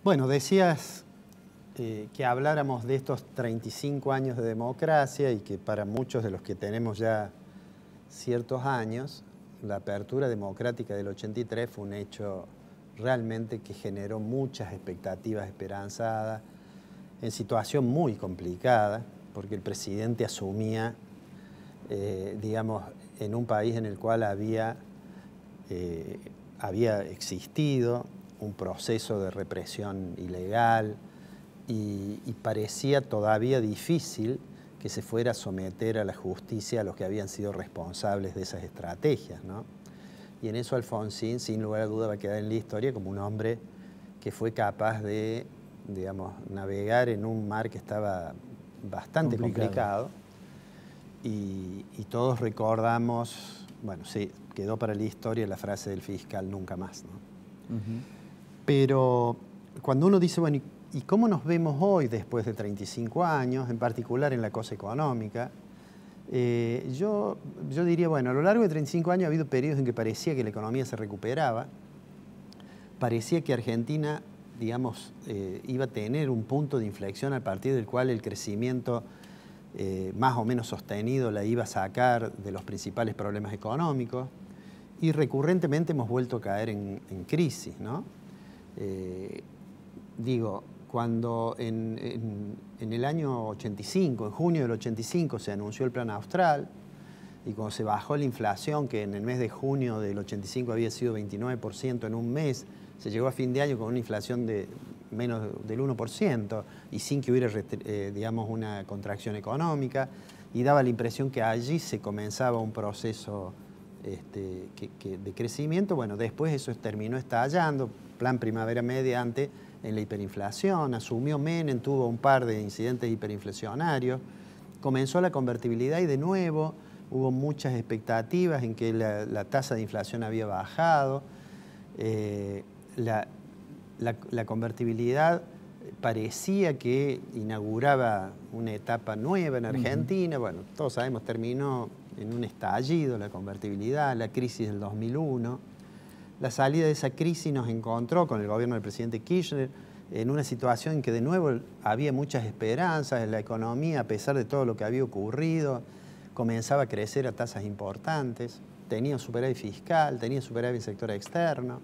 Bueno, decías que habláramos de estos 35 años de democracia y que para muchos de los que tenemos ya ciertos años, la apertura democrática del 83 fue un hecho realmente que generó muchas expectativas esperanzadas, en situación muy complicada, porque el presidente asumía, digamos, en un país en el cual había existido un proceso de represión ilegal y parecía todavía difícil que se fuera a someter a la justicia a los que habían sido responsables de esas estrategias, ¿no? Y en eso Alfonsín, sin lugar a duda, va a quedar en la historia como un hombre que fue capaz de, digamos, navegar en un mar que estaba bastante complicado. Y todos recordamos, bueno, sí, quedó para la historia la frase del fiscal, nunca más, ¿no? Pero cuando uno dice, bueno, ¿y cómo nos vemos hoy después de 35 años, en particular en la cosa económica? Yo diría, bueno, a lo largo de 35 años ha habido periodos en que parecía que la economía se recuperaba, parecía que Argentina, digamos, iba a tener un punto de inflexión a partir del cual el crecimiento más o menos sostenido la iba a sacar de los principales problemas económicos, y recurrentemente hemos vuelto a caer en crisis, ¿no? Digo, cuando en el año 85, en junio del 85, se anunció el Plan Austral, y cuando se bajó la inflación, que en el mes de junio del 85 había sido 29% en un mes, se llegó a fin de año con una inflación de menos del 1% y sin que hubiera, digamos, una contracción económica, y daba la impresión que allí se comenzaba un proceso de crecimiento. Bueno, después eso terminó estallando, plan primavera mediante, en la hiperinflación, asumió Menem, tuvo un par de incidentes hiperinflacionarios, comenzó la convertibilidad y de nuevo hubo muchas expectativas en que la tasa de inflación había bajado. La convertibilidad parecía que inauguraba una etapa nueva en Argentina. Bueno, todos sabemos, terminó en un estallido la convertibilidad, la crisis del 2001. La salida de esa crisis nos encontró con el gobierno del presidente Kirchner en una situación en que de nuevo había muchas esperanzas. La economía, a pesar de todo lo que había ocurrido, comenzaba a crecer a tasas importantes, tenía superávit fiscal, tenía superávit en sector externo.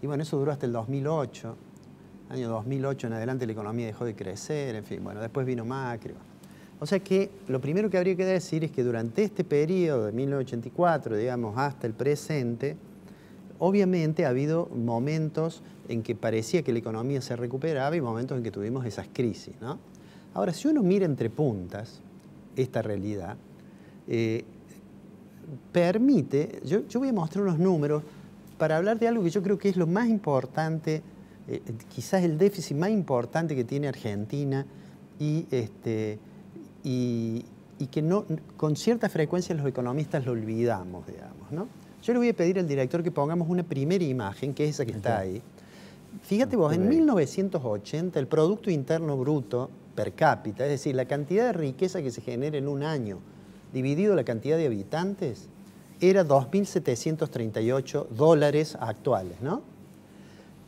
Y bueno, eso duró hasta el 2008. Año 2008 en adelante la economía dejó de crecer, en fin, bueno, después vino Macri. O sea que lo primero que habría que decir es que durante este periodo de 1984, digamos, hasta el presente, obviamente ha habido momentos en que parecía que la economía se recuperaba y momentos en que tuvimos esas crisis, ¿no? Ahora, si uno mira entre puntas esta realidad, permite, yo voy a mostrar unos números para hablar de algo que yo creo que es lo más importante, quizás el déficit más importante que tiene Argentina y que no, con cierta frecuencia los economistas lo olvidamos, digamos, ¿no? Yo le voy a pedir al director que pongamos una primera imagen, que es esa que está ahí. Fíjate vos, en 1980 el Producto Interno Bruto per cápita, es decir, la cantidad de riqueza que se genera en un año, dividido la cantidad de habitantes, era 2.738 dólares actuales, ¿no?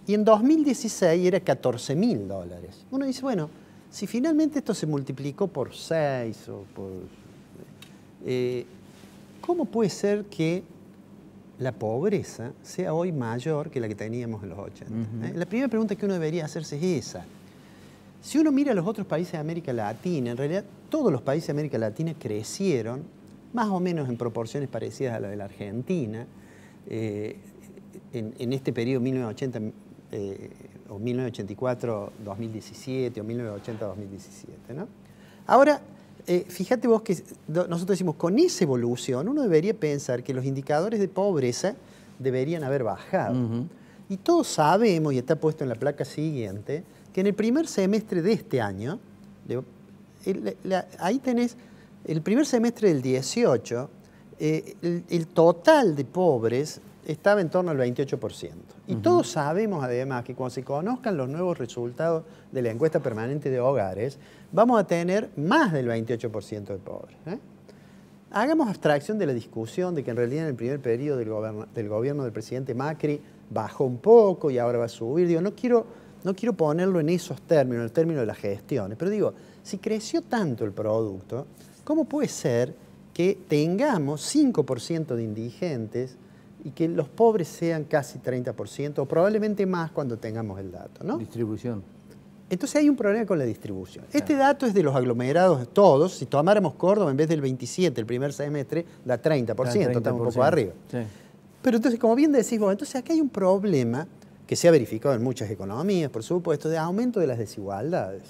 Y en 2016 era 14.000 dólares. Uno dice, bueno, si finalmente esto se multiplicó por 6 o por... ¿cómo puede ser que la pobreza sea hoy mayor que la que teníamos en los 80? La primera pregunta que uno debería hacerse es esa. Si uno mira a los otros países de América Latina, en realidad todos los países de América Latina crecieron más o menos en proporciones parecidas a la de la Argentina en este periodo 1980 o 1984-2017 o 1980-2017, ¿no? Ahora, fíjate vos que nosotros decimos, con esa evolución uno debería pensar que los indicadores de pobreza deberían haber bajado. Y todos sabemos, y está puesto en la placa siguiente, que en el primer semestre de este año, ahí tenés, el primer semestre del 18, el total de pobres estaba en torno al 28%. Y todos sabemos además que cuando se conozcan los nuevos resultados de la encuesta permanente de hogares, vamos a tener más del 28% de pobres, ¿eh? Hagamos abstracción de la discusión de que en realidad en el primer periodo del gobierno del presidente Macri bajó un poco y ahora va a subir. Digo, no quiero no quiero ponerlo en esos términos, en el término de las gestiones, pero digo, si creció tanto el producto, ¿cómo puede ser que tengamos 5% de indigentes y que los pobres sean casi 30% o probablemente más cuando tengamos el dato, ¿no? Distribución. Entonces hay un problema con la distribución. Este dato es de los aglomerados todos. Si tomáramos Córdoba, en vez del 27 el primer semestre, da 30%, estamos un poco arriba. Sí. Pero entonces, como bien decís vos, entonces acá hay un problema que se ha verificado en muchas economías, por supuesto, de aumento de las desigualdades.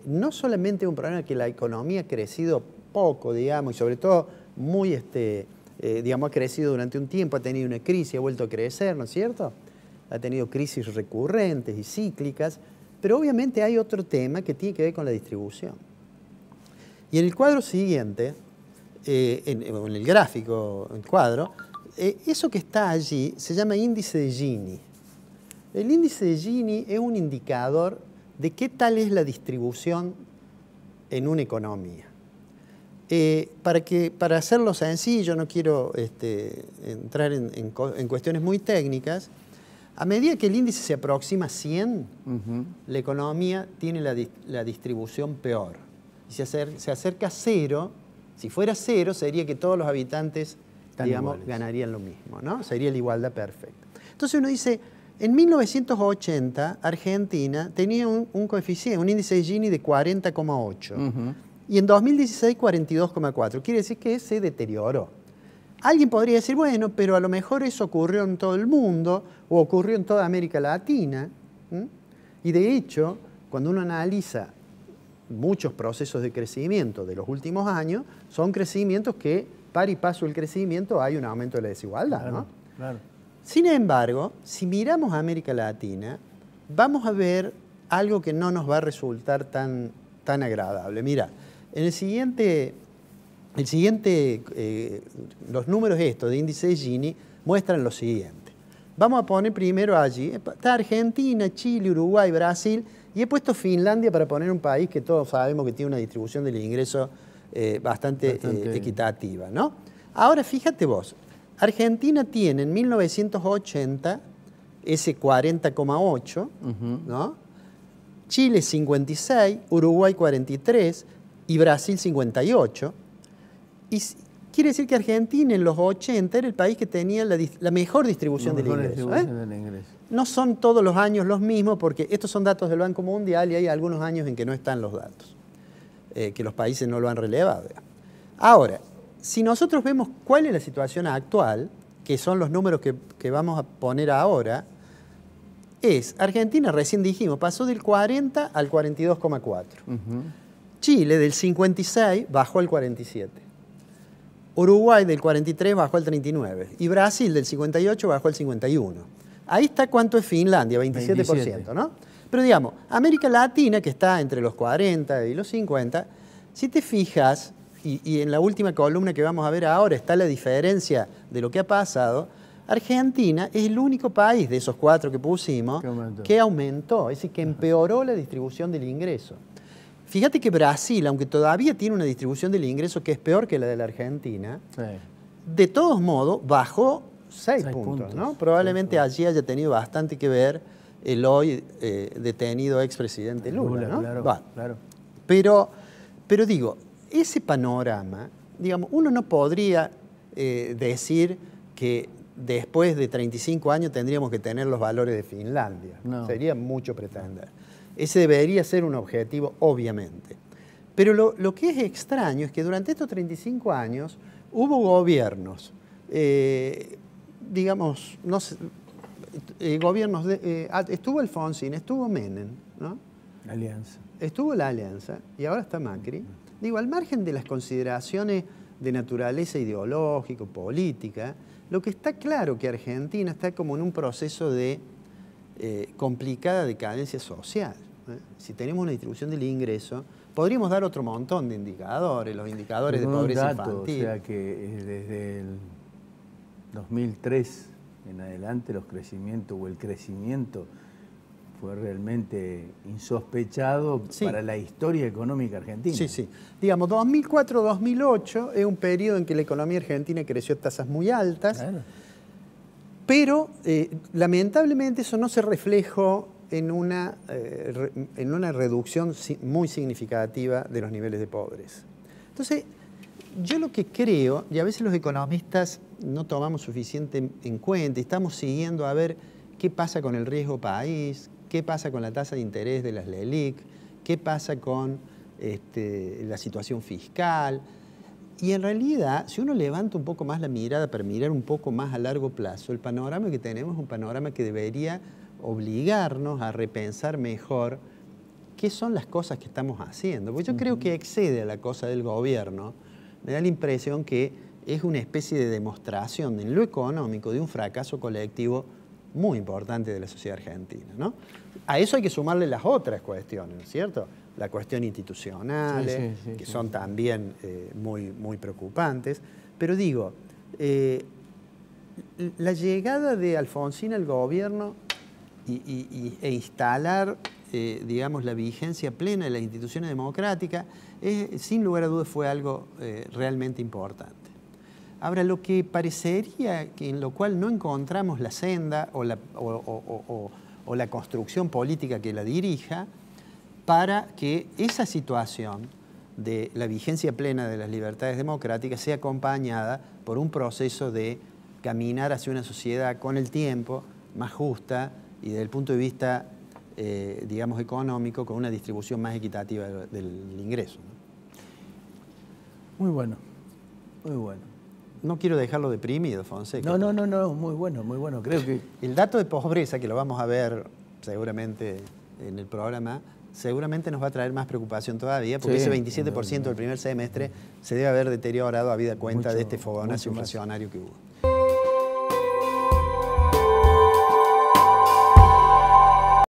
No solamente un problema que la economía ha crecido poco, digamos, y sobre todo muy, digamos, ha crecido durante un tiempo, ha tenido una crisis, ha vuelto a crecer, ¿no es cierto? Ha tenido crisis recurrentes y cíclicas, pero obviamente hay otro tema que tiene que ver con la distribución. Y en el cuadro siguiente, en el gráfico, el cuadro, eso que está allí se llama índice de Gini. El índice de Gini es un indicador de qué tal es la distribución en una economía. Para hacerlo sencillo, no quiero entrar en cuestiones muy técnicas, a medida que el índice se aproxima a 100, la economía tiene la distribución peor. Y se acerca a 0, si fuera 0 sería que todos los habitantes, digamos, ganarían lo mismo, ¿no? Sería la igualdad perfecta. Entonces uno dice, en 1980 Argentina tenía un coeficiente, un índice de Gini de 40,8 y en 2016 42,4. Quiere decir que se deterioró. Alguien podría decir, bueno, pero a lo mejor eso ocurrió en todo el mundo o ocurrió en toda América Latina. Y de hecho, cuando uno analiza muchos procesos de crecimiento de los últimos años, son crecimientos que, par y paso el crecimiento, hay un aumento de la desigualdad, claro, ¿no? Claro. Sin embargo, si miramos a América Latina, vamos a ver algo que no nos va a resultar tan agradable. Mira, en los números estos de índice de Gini muestran lo siguiente. Vamos a poner primero allí, está Argentina, Chile, Uruguay, Brasil, y he puesto Finlandia para poner un país que todos sabemos que tiene una distribución del ingreso bastante equitativa, ¿no? Ahora, fíjate vos, Argentina tiene en 1980 ese 40,8, ¿no? Chile 56, Uruguay 43 y Brasil 58. Y quiere decir que Argentina en los 80 era el país que tenía la mejor distribución del ingreso. No son todos los años los mismos porque estos son datos del Banco Mundial y hay algunos años en que no están los datos, que los países no lo han relevado. Ahora, si nosotros vemos cuál es la situación actual, que son los números que vamos a poner ahora, Argentina, recién dijimos, pasó del 40 al 42,4. Chile del 56 bajó al 47. Uruguay del 43 bajó al 39. Y Brasil del 58 bajó al 51. Ahí está cuánto es Finlandia, 27%, ¿no? Pero digamos, América Latina, que está entre los 40 y los 50, si te fijas, y en la última columna que vamos a ver ahora está la diferencia de lo que ha pasado, Argentina es el único país de esos 4 que pusimos que aumentó, es decir, que empeoró la distribución del ingreso. Fíjate que Brasil, aunque todavía tiene una distribución del ingreso que es peor que la de la Argentina, de todos modos bajó 6 puntos, ¿no? Probablemente allí haya tenido bastante que ver el hoy detenido expresidente Lula, ¿no? Claro. Pero digo, ese panorama, digamos, uno no podría decir que después de 35 años tendríamos que tener los valores de Finlandia. No. Sería mucho pretender. Ese debería ser un objetivo, obviamente. Pero lo que es extraño es que durante estos 35 años hubo gobiernos, digamos, no sé, gobiernos estuvo Alfonsín, estuvo Menem, ¿no? Alianza. Estuvo la Alianza y ahora está Macri. Digo, al margen de las consideraciones de naturaleza ideológica, política, lo que está claro que Argentina está como en un proceso de complicada decadencia social. Si tenemos una distribución del ingreso, podríamos dar otro montón de indicadores, los indicadores de pobreza infantil. O sea que desde el 2003 en adelante el crecimiento fue realmente insospechado para la historia económica argentina. Sí, sí. Digamos, 2004-2008 es un periodo en que la economía argentina creció a tasas muy altas, pero lamentablemente eso no se reflejó en una reducción muy significativa de los niveles de pobreza. Entonces, yo lo que creo, y a veces los economistas no tomamos suficiente en cuenta, y estamos siguiendo a ver qué pasa con el riesgo país, qué pasa con la tasa de interés de las LELIQ, qué pasa con la situación fiscal. Y en realidad, si uno levanta un poco más la mirada para mirar un poco más a largo plazo, el panorama que tenemos es un panorama que debería obligarnos a repensar mejor qué son las cosas que estamos haciendo. Porque yo creo que excede a la cosa del gobierno. Me da la impresión que es una especie de demostración en lo económico de un fracaso colectivo muy importante de la sociedad argentina, ¿no? A eso hay que sumarle las otras cuestiones, ¿no es cierto? La cuestión institucional, que son también muy preocupantes. Pero digo, la llegada de Alfonsín al gobierno e instalar, digamos, la vigencia plena de las instituciones democráticas, sin lugar a dudas fue algo realmente importante. Ahora, lo que parecería que en lo cual no encontramos la senda o la construcción política que la dirija para que esa situación de la vigencia plena de las libertades democráticas sea acompañada por un proceso de caminar hacia una sociedad con el tiempo más justa y desde el punto de vista, digamos, económico, con una distribución más equitativa del ingreso, ¿no? Muy bueno, muy bueno. No quiero dejarlo deprimido, Fonseca. No, muy bueno. Creo que el dato de pobreza, que lo vamos a ver seguramente en el programa, seguramente nos va a traer más preocupación todavía, porque ese 27% del primer semestre se debe haber deteriorado habida cuenta de este fogonazo inflacionario que hubo.